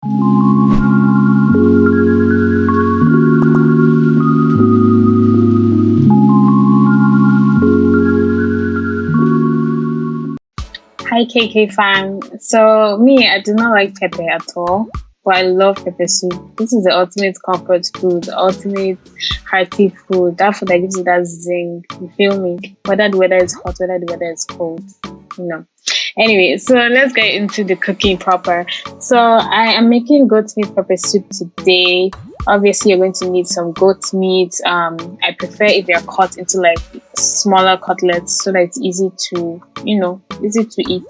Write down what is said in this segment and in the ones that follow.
Hi KK fam. So me, I do not like pepper at all, but I love pepper soup. This is the ultimate comfort food, the ultimate hearty food. That food that gives you that zing. You feel me? Whether the weather is hot, whether the weather is cold, you know. Anyway, so let's get into the cooking proper. So I am making goat meat pepper soup today. Obviously, you're going to need some goat meat. I prefer if they're cut into like smaller cutlets so that it's easy to, easy to eat.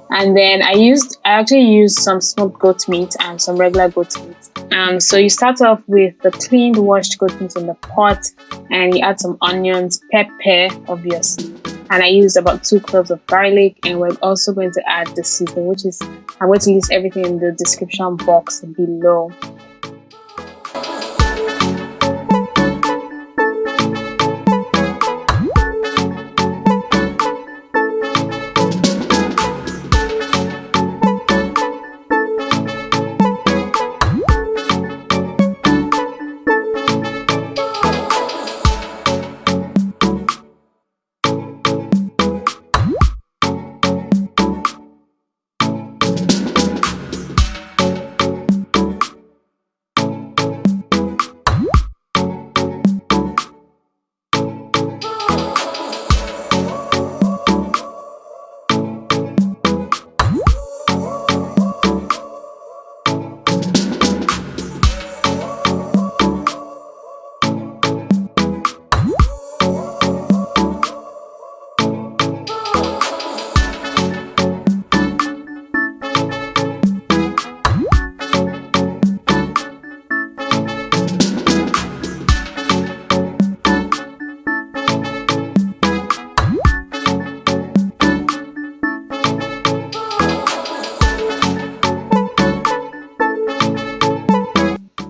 And then I actually used some smoked goat meat and some regular goat meat. So you start off with the cleaned, washed goat meat in the pot, and you add some onions, pepper, obviously. And I used about 2 cloves of garlic, and we're also going to add the seasoning, which is, I'm going to list everything in the description box below.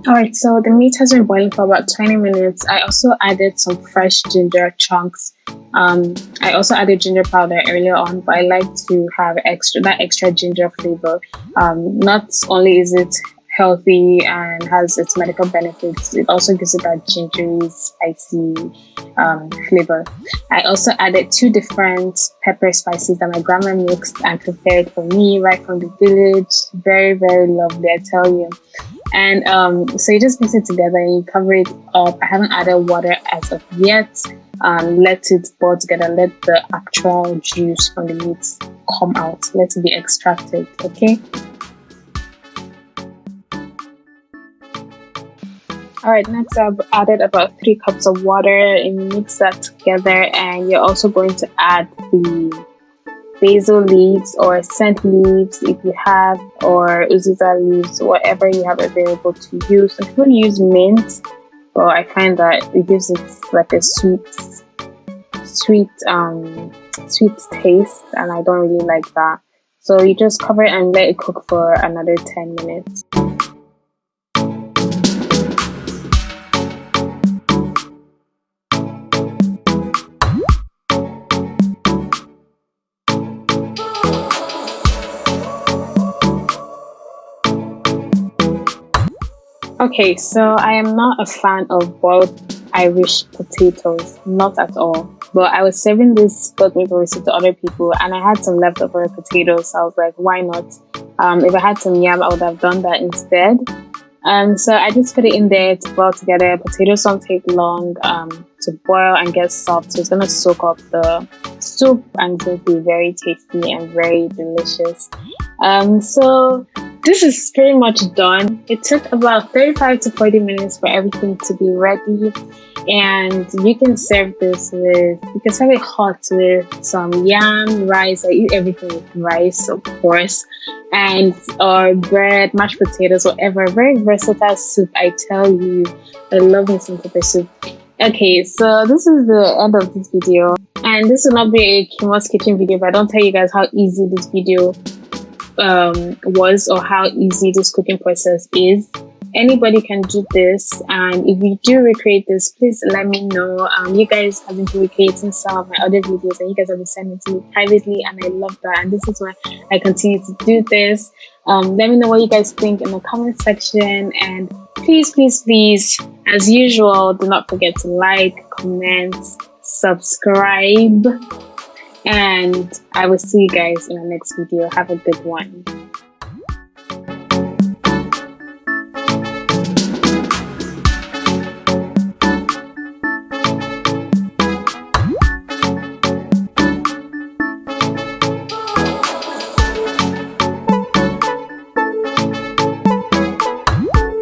Alright, so the meat has been boiling for about 20 minutes. I also added some fresh ginger chunks. I also added ginger powder earlier on, but I like to have extra ginger flavor. Not only is it healthy and has its medical benefits, it also gives it that gingery, spicy flavor. I also added 2 different pepper spices that my grandma mixed and prepared for me right from the village. Very, very lovely, I tell you. And so you just mix it together and you cover it up. I haven't added water as of yet. Let it boil together. Let the actual juice from the meat come out. Let it be extracted, okay? Alright, next I've added about 3 cups of water and you mix that together, and you're also going to add the basil leaves or scent leaves if you have, or uziza leaves, whatever you have available to use. Some people use mint, but I find that it gives it like a sweet taste, and I don't really like that. So you just cover it and let it cook for another 10 minutes. Okay, so I am not a fan of boiled Irish potatoes, not at all. But I was serving this goat meat recipe to other people, and I had some leftover potatoes, so I was like, why not? If I had some yam, I would have done that instead. So I just put it in there to boil together. Potatoes don't take long to boil and get soft, so it's gonna soak up the soup and it will be very tasty and very delicious. So this is pretty much done. It took about 35 to 40 minutes for everything to be ready, and you can serve it hot with some yam, rice. I eat everything with rice, of course, and or bread, mashed potatoes, whatever. Very versatile soup, I tell you. I love me some pepper soup. Okay, so this is the end of this video, and this will not be a Kimo's kitchen video if I don't tell you guys how easy this video was, or how easy this cooking process is. Anybody can do this, and if you do recreate this, please let me know. You guys have been recreating some of my other videos, and you guys have been sending to me privately, and I love that, and this is why I continue to do this. Let me know what you guys think in the comment section, and please, please, please, as usual, do not forget to like, comment, subscribe, and I will see you guys in the next video. Have a good one.